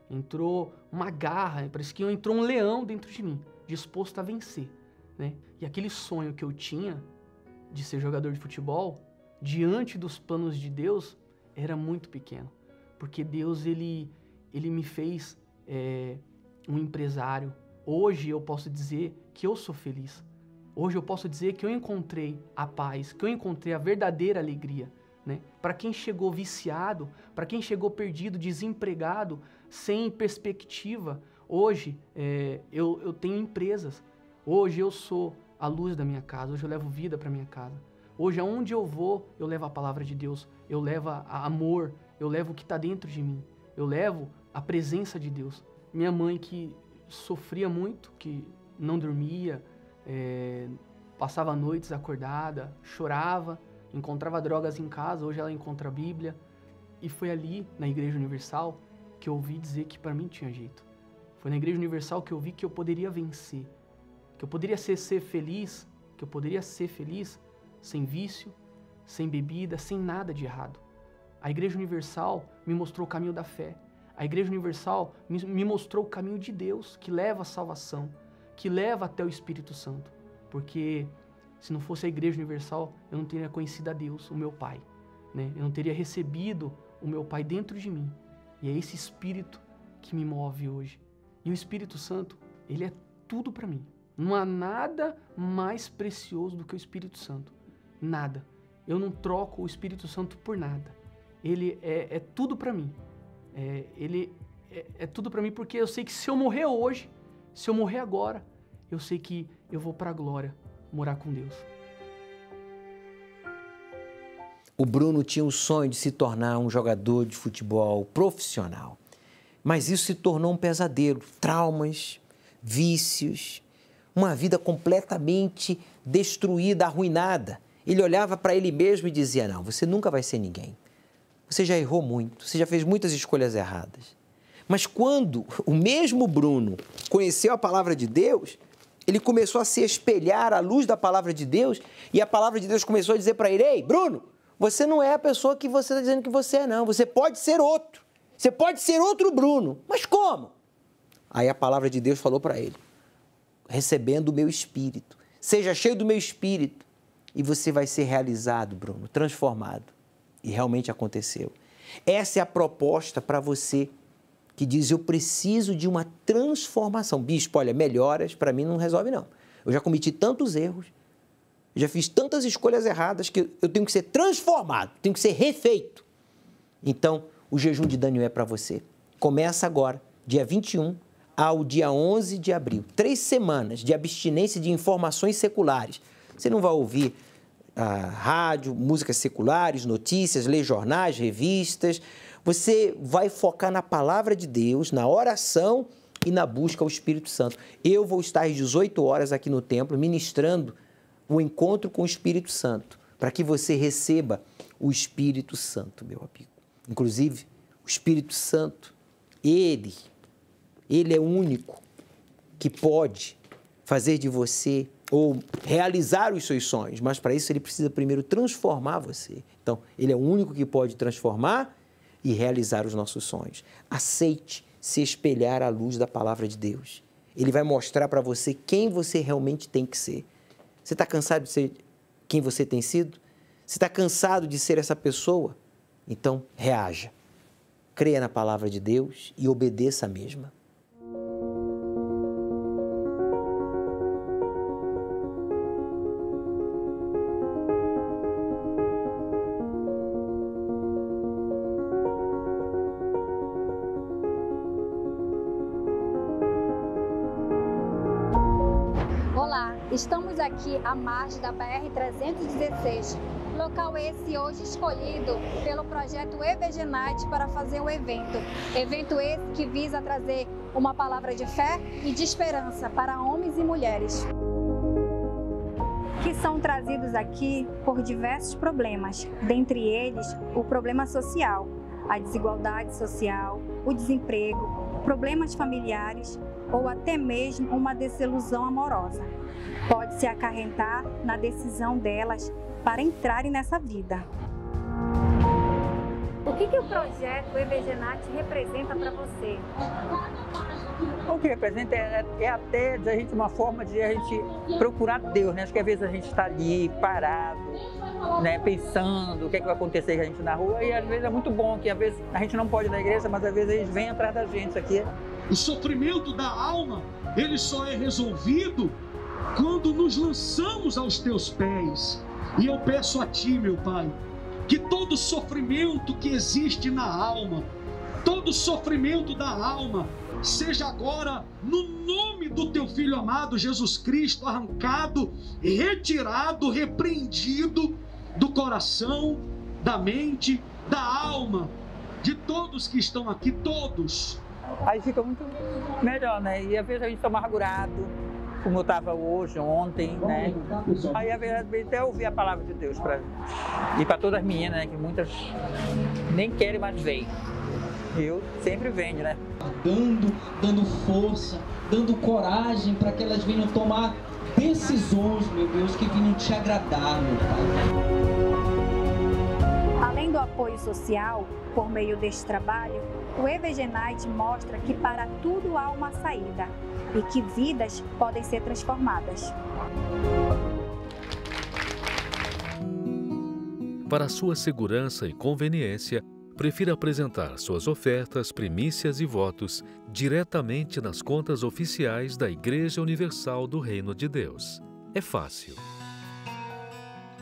Entrou uma garra. Parece que entrou um leão dentro de mim, disposto a vencer, né? E aquele sonho que eu tinha de ser jogador de futebol, diante dos planos de Deus, era muito pequeno, porque Deus ele me fez um empresário. Hoje eu posso dizer que eu sou feliz. Hoje eu posso dizer que eu encontrei a paz, que eu encontrei a verdadeira alegria né? Para quem chegou viciado, para quem chegou perdido, desempregado, sem perspectiva, hoje eu tenho empresas. Hoje eu sou a luz da minha casa, hoje eu levo vida para minha casa. Hoje, aonde eu vou, eu levo a palavra de Deus, eu levo amor, eu levo o que está dentro de mim, eu levo a presença de Deus. Minha mãe, que sofria muito, que não dormia, passava noites acordada, chorava, encontrava drogas em casa, hoje ela encontra a Bíblia. E foi ali, na Igreja Universal, que eu ouvi dizer que para mim tinha jeito. Foi na Igreja Universal que eu vi que eu poderia vencer, que eu poderia ser feliz, que eu poderia ser feliz sem vício, sem bebida, sem nada de errado. A Igreja Universal me mostrou o caminho da fé. A Igreja Universal me mostrou o caminho de Deus, que leva à salvação, que leva até o Espírito Santo. Porque se não fosse a Igreja Universal, eu não teria conhecido a Deus, o meu Pai, né? Eu não teria recebido o meu Pai dentro de mim. E é esse Espírito que me move hoje. E o Espírito Santo, ele é tudo para mim. Não há nada mais precioso do que o Espírito Santo. Nada. Eu não troco o Espírito Santo por nada. Ele é tudo para mim. Ele é tudo para mim porque eu sei que se eu morrer hoje, se eu morrer agora, eu sei que eu vou para a glória morar com Deus. O Bruno tinha o sonho de se tornar um jogador de futebol profissional. Mas isso se tornou um pesadelo. Traumas, vícios, uma vida completamente destruída, arruinada. Ele olhava para ele mesmo e dizia, não, você nunca vai ser ninguém. Você já errou muito, você já fez muitas escolhas erradas. Mas quando o mesmo Bruno conheceu a palavra de Deus, ele começou a se espelhar à luz da palavra de Deus e a palavra de Deus começou a dizer para ele, ei, Bruno, você não é a pessoa que você está dizendo que você é, não. Você pode ser outro. Você pode ser outro Bruno. Mas como? Aí a palavra de Deus falou para ele, recebendo o meu espírito. Seja cheio do meu espírito e você vai ser realizado, Bruno, transformado. E realmente aconteceu. Essa é a proposta para você que diz, eu preciso de uma transformação. Bispo, olha, melhoras para mim não resolve não. Eu já cometi tantos erros, eu já fiz tantas escolhas erradas que eu tenho que ser transformado, tenho que ser refeito. Então, o jejum de Daniel é para você. Começa agora, dia 21 ao dia 11 de abril. 3 semanas de abstinência de informações seculares. Você não vai ouvir rádio, músicas seculares, notícias, ler jornais, revistas. Você vai focar na palavra de Deus, na oração e na busca ao Espírito Santo. Eu vou estar às 18 horas aqui no templo ministrando o encontro com o Espírito Santo, para que você receba o Espírito Santo, meu amigo. Inclusive, o Espírito Santo, ele é o único que pode fazer de você ou realizar os seus sonhos, mas para isso ele precisa primeiro transformar você. Então, ele é o único que pode transformar e realizar os nossos sonhos. Aceite se espelhar à luz da palavra de Deus. Ele vai mostrar para você quem você realmente tem que ser. Você está cansado de ser quem você tem sido? Você está cansado de ser essa pessoa? Então, reaja. Creia na palavra de Deus e obedeça a mesma. Estamos aqui à margem da BR-316, local esse hoje escolhido pelo projeto EVG-Night para fazer o evento. Evento esse que visa trazer uma palavra de fé e de esperança para homens e mulheres, que são trazidos aqui por diversos problemas, dentre eles o problema social, a desigualdade social, o desemprego, problemas familiares ou até mesmo uma desilusão amorosa. Pode se acarretar na decisão delas para entrarem nessa vida. O que o projeto EVG-Night representa para você? O que representa é até a gente, uma forma de a gente procurar Deus, né? Acho que às vezes a gente está ali parado, né, pensando o que vai acontecer com a gente na rua, e às vezes é muito bom que às vezes a gente não pode ir na igreja, mas às vezes eles vêm atrás da gente aqui. O sofrimento da alma, ele só é resolvido quando nos lançamos aos teus pés. E eu peço a ti, meu Pai, que todo sofrimento que existe na alma, todo sofrimento da alma, seja agora, no nome do teu Filho amado, Jesus Cristo, arrancado, retirado, repreendido do coração, da mente, da alma, de todos que estão aqui, todos. Aí fica muito melhor, né? E às vezes a gente está amargurado, como eu estava hoje, ontem, né? Aí às vezes até ouvir a palavra de Deus e para todas as meninas, né? Que muitas nem querem mais ver. Eu sempre venho, né? Dando força, dando coragem para que elas venham tomar decisões, meu Deus, que venham te agradar, meu Pai. Além do apoio social, por meio deste trabalho, o EVG Night mostra que para tudo há uma saída e que vidas podem ser transformadas. Para sua segurança e conveniência, prefira apresentar suas ofertas, primícias e votos diretamente nas contas oficiais da Igreja Universal do Reino de Deus. É fácil.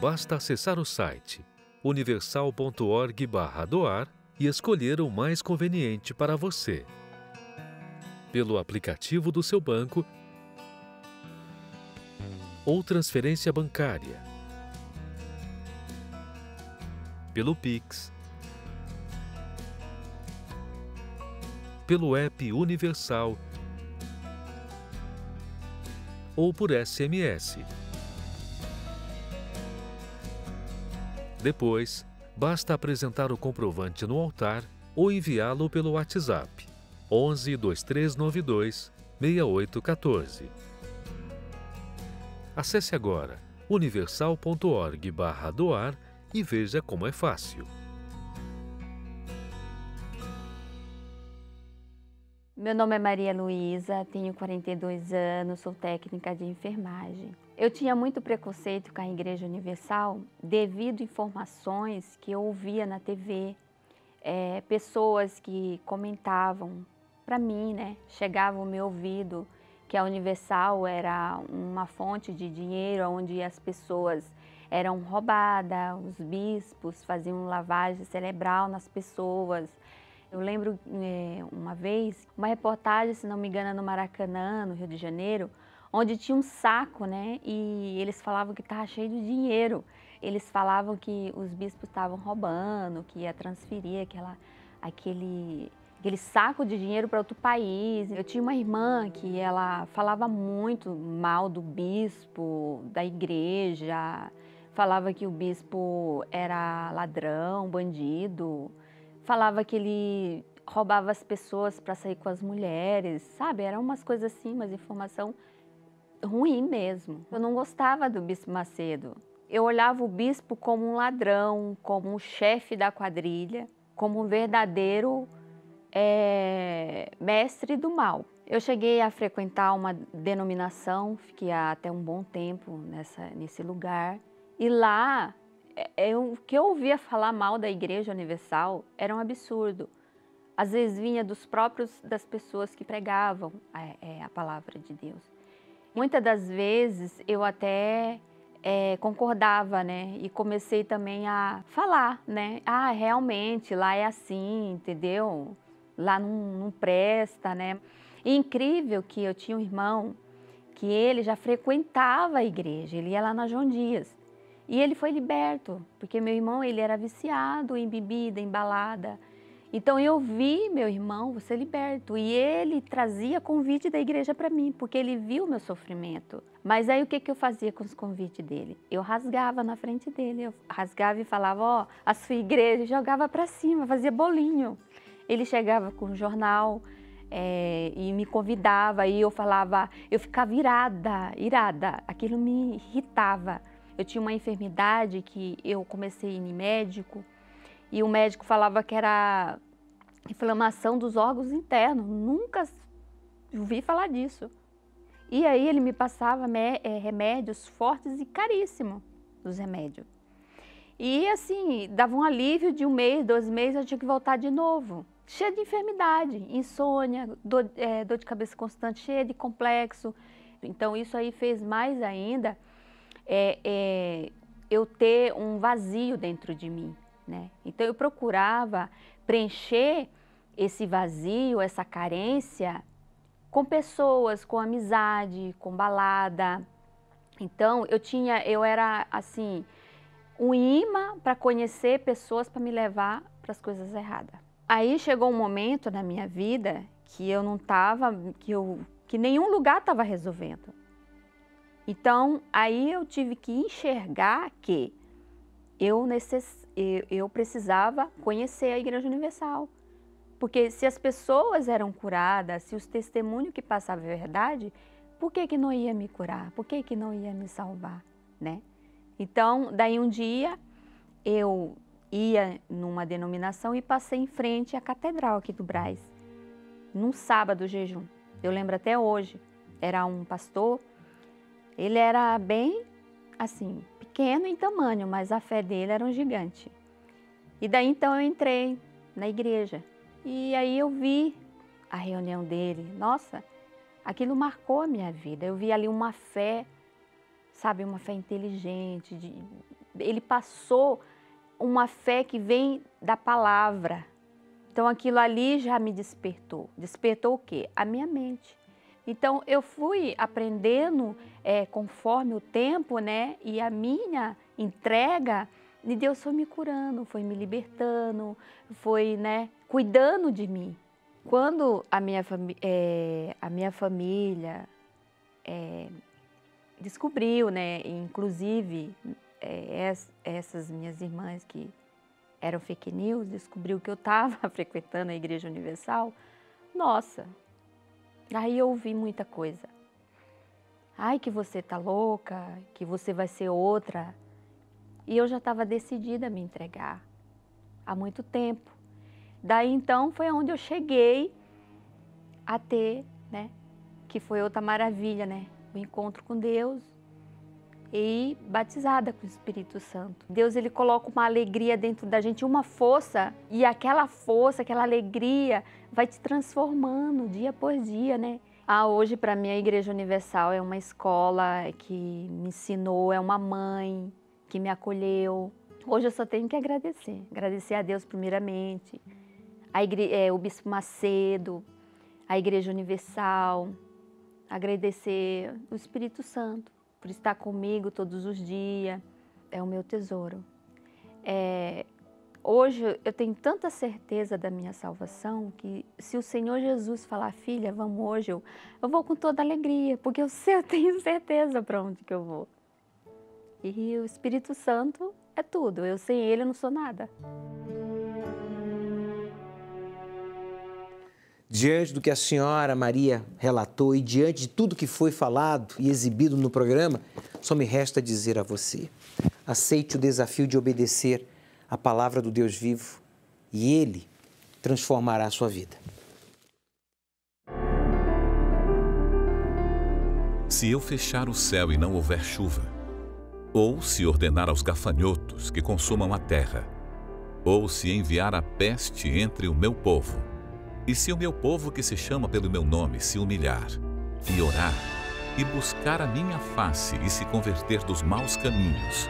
Basta acessar o site universal.org/doar e escolher o mais conveniente para você. Pelo aplicativo do seu banco ou transferência bancária. Pelo Pix. Pelo app Universal ou por SMS. Depois, basta apresentar o comprovante no altar ou enviá-lo pelo WhatsApp 11 2392 6814. Acesse agora universal.org/doar e veja como é fácil. Meu nome é Maria Luísa, tenho 42 anos, sou técnica de enfermagem. Eu tinha muito preconceito com a Igreja Universal devido a informações que eu ouvia na TV, pessoas que comentavam para mim, né? Chegavam ao meu ouvido que a Universal era uma fonte de dinheiro onde as pessoas eram roubadas, os bispos faziam lavagem cerebral nas pessoas. Eu lembro uma vez, uma reportagem, se não me engano, no Maracanã, no Rio de Janeiro, onde tinha um saco, né? E eles falavam que estava cheio de dinheiro. Eles falavam que os bispos estavam roubando, que ia transferir aquele saco de dinheiro para outro país. Eu tinha uma irmã que ela falava muito mal do bispo, da igreja, falava que o bispo era ladrão, bandido. Falava que ele roubava as pessoas para sair com as mulheres, sabe? Eram umas coisas assim, mas informação ruim mesmo. Eu não gostava do Bispo Macedo. Eu olhava o bispo como um ladrão, como um chefe da quadrilha, como um verdadeiro mestre do mal. Eu cheguei a frequentar uma denominação, fiquei até um bom tempo nesse lugar, e lá o que eu ouvia falar mal da Igreja Universal era um absurdo. Às vezes vinha das pessoas que pregavam a palavra de Deus. Muitas das vezes eu até concordava, né? E comecei também a falar, né? Ah, realmente, lá é assim, entendeu? Lá não presta, né? E incrível que eu tinha um irmão que ele já frequentava a igreja, ele ia lá na João Dias. E ele foi liberto, porque meu irmão ele era viciado em bebida, em balada. Então eu vi meu irmão ser liberto e ele trazia convite da igreja para mim, porque ele viu o meu sofrimento. Mas aí o que eu fazia com os convites dele? Eu rasgava na frente dele, eu rasgava e falava, ó, a sua igreja, jogava para cima, fazia bolinho. Ele chegava com um jornal e me convidava e eu falava, eu ficava irada, aquilo me irritava. Eu tinha uma enfermidade que eu comecei a ir em médico e o médico falava que era inflamação dos órgãos internos. Nunca ouvi falar disso. E aí ele me passava remédios fortes e caríssimos, os remédios. E assim, dava um alívio de 1 mês, 2 meses, eu tinha que voltar de novo. Cheia de enfermidade, insônia, dor de cabeça constante, cheia de complexo. Então isso aí fez mais ainda eu ter um vazio dentro de mim, né? Então eu procurava preencher esse vazio, essa carência com pessoas, com amizade, com balada. Então eu era assim, um imã para conhecer pessoas para me levar para as coisas erradas. Aí chegou um momento na minha vida que eu não estava, que nenhum lugar estava resolvendo. Então aí eu tive que enxergar que eu precisava conhecer a Igreja Universal. Porque se as pessoas eram curadas, se os testemunhos que passavam a verdade, por que não ia me curar? Por que não ia me salvar, né? Então, daí um dia, eu ia numa denominação e passei em frente à catedral aqui do Brás, num sábado jejum. Eu lembro até hoje, era um pastor, ele era bem, assim, pequeno em tamanho, mas a fé dele era um gigante. E daí então eu entrei na igreja. E aí eu vi a reunião dele. Nossa, aquilo marcou a minha vida. Eu vi ali uma fé, sabe, uma fé inteligente. Ele passou uma fé que vem da palavra. Então aquilo ali já me despertou. Despertou o quê? A minha mente. Então eu fui aprendendo conforme o tempo, né? E a minha entrega, e Deus foi me curando, foi me libertando, foi, né, cuidando de mim. Quando a minha família descobriu, né, inclusive essas minhas irmãs que eram fake news, descobriu que eu estava frequentando a Igreja Universal, nossa, aí eu ouvi muita coisa. Ai, que você tá louca, que você vai ser outra. E eu já estava decidida a me entregar há muito tempo. Daí então foi onde eu cheguei a ter, né, que foi outra maravilha, né, o encontro com Deus e batizada com o Espírito Santo. Deus, ele coloca uma alegria dentro da gente, uma força, e aquela força, aquela alegria vai te transformando dia por dia, né? Hoje para mim a Igreja Universal é uma escola que me ensinou, é uma mãe que me acolheu. Hoje eu só tenho que agradecer a Deus primeiramente, o Bispo Macedo, a Igreja Universal, agradecer o Espírito Santo por estar comigo todos os dias, é o meu tesouro. Hoje eu tenho tanta certeza da minha salvação que se o Senhor Jesus falar, filha, vamos hoje, eu vou com toda alegria, porque eu tenho certeza para onde que eu vou. E o Espírito Santo é tudo, eu sem ele eu não sou nada. Diante do que a senhora Maria relatou e diante de tudo que foi falado e exibido no programa, só me resta dizer a você, aceite o desafio de obedecer a palavra do Deus vivo e Ele transformará a sua vida. Se eu fechar o céu e não houver chuva, ou se ordenar aos gafanhotos que consumam a terra, ou se enviar a peste entre o meu povo, e se o meu povo que se chama pelo meu nome se humilhar, e orar, e buscar a minha face e se converter dos maus caminhos,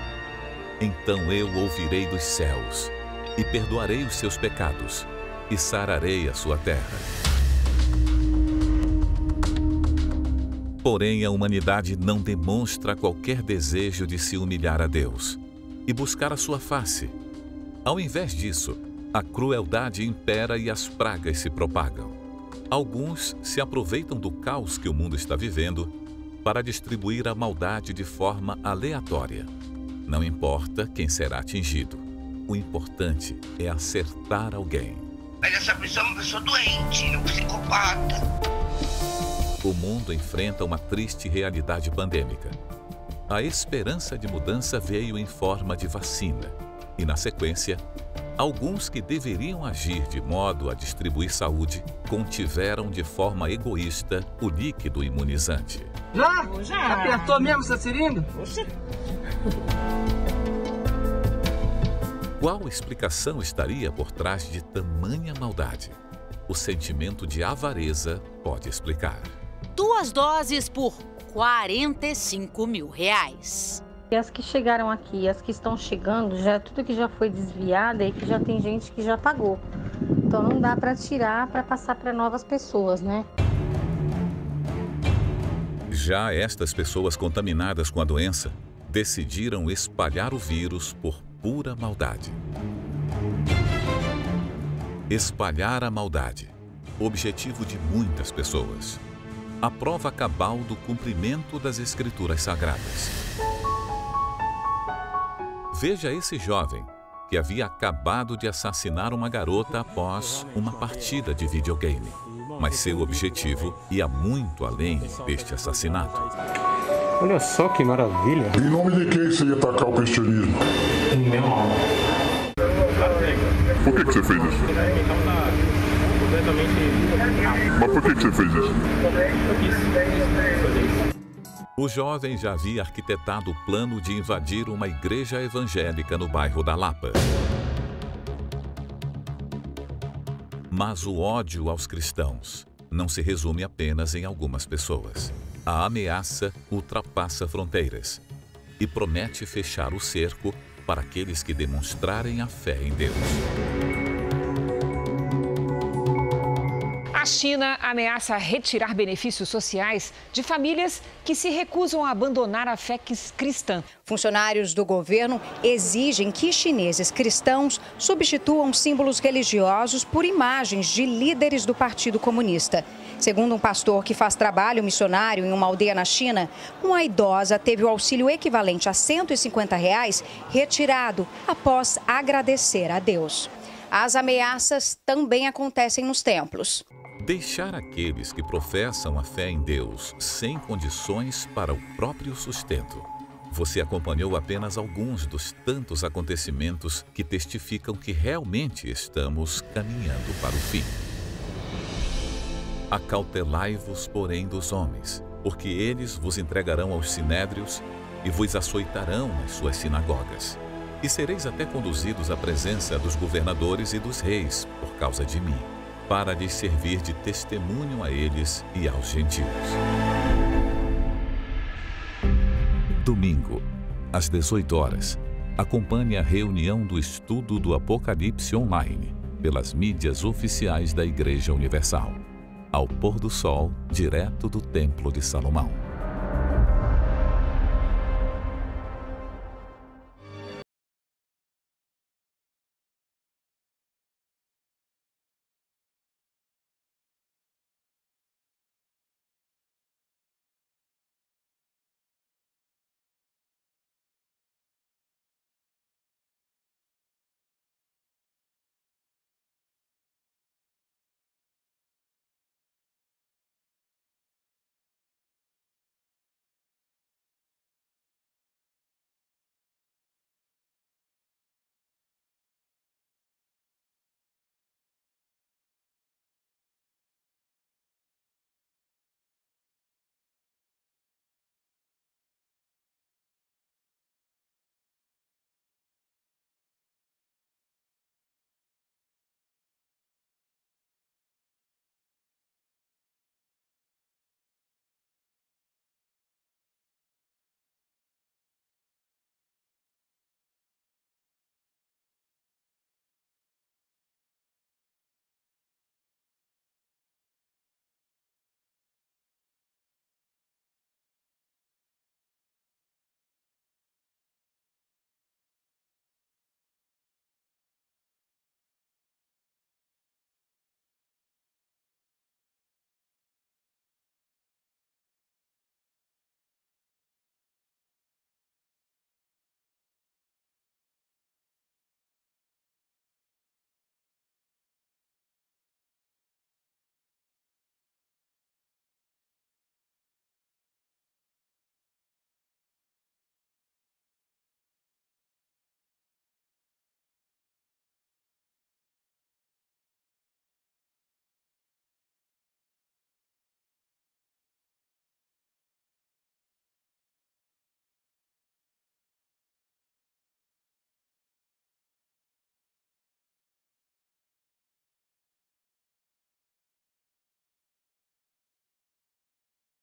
então eu ouvirei dos céus, e perdoarei os seus pecados, e sararei a sua terra. Porém, a humanidade não demonstra qualquer desejo de se humilhar a Deus e buscar a sua face. Ao invés disso, a crueldade impera e as pragas se propagam. Alguns se aproveitam do caos que o mundo está vivendo para distribuir a maldade de forma aleatória. Não importa quem será atingido. O importante é acertar alguém. Mas essa pessoa é uma pessoa doente, um psicopata. O mundo enfrenta uma triste realidade pandêmica. A esperança de mudança veio em forma de vacina. E, na sequência, alguns que deveriam agir de modo a distribuir saúde, contiveram de forma egoísta o líquido imunizante. Já? Apertou mesmo essa seringa? Qual explicação estaria por trás de tamanha maldade? O sentimento de avareza pode explicar. 2 doses por R$ 45 mil. E as que chegaram aqui, as que estão chegando, já tudo que já foi desviado e que já tem gente que já pagou. Então não dá para tirar para passar para novas pessoas, né? Já estas pessoas contaminadas com a doença decidiram espalhar o vírus por pura maldade. Espalhar a maldade, objetivo de muitas pessoas. A prova cabal do cumprimento das Escrituras Sagradas. Veja esse jovem que havia acabado de assassinar uma garota após uma partida de videogame. Mas seu objetivo ia muito além deste assassinato. Olha só que maravilha. Em nome de quem você ia atacar o cristianismo? Em meu nome. Por que você fez isso? Mas por que você fez isso? O jovem já havia arquitetado o plano de invadir uma igreja evangélica no bairro da Lapa. Mas o ódio aos cristãos não se resume apenas em algumas pessoas. A ameaça ultrapassa fronteiras e promete fechar o cerco para aqueles que demonstrarem a fé em Deus. A China ameaça retirar benefícios sociais de famílias que se recusam a abandonar a fé cristã. Funcionários do governo exigem que chineses cristãos substituam símbolos religiosos por imagens de líderes do Partido Comunista. Segundo um pastor que faz trabalho missionário em uma aldeia na China, uma idosa teve o auxílio equivalente a R$150 retirado após agradecer a Deus. As ameaças também acontecem nos templos. Deixar aqueles que professam a fé em Deus sem condições para o próprio sustento. Você acompanhou apenas alguns dos tantos acontecimentos que testificam que realmente estamos caminhando para o fim. Acautelai-vos, porém, dos homens, porque eles vos entregarão aos sinédrios e vos açoitarão nas suas sinagogas. E sereis até conduzidos à presença dos governadores e dos reis por causa de mim, para lhes servir de testemunho a eles e aos gentios. Domingo, às 18 horas, acompanhe a reunião do estudo do Apocalipse online, pelas mídias oficiais da Igreja Universal, ao pôr do sol, direto do Templo de Salomão.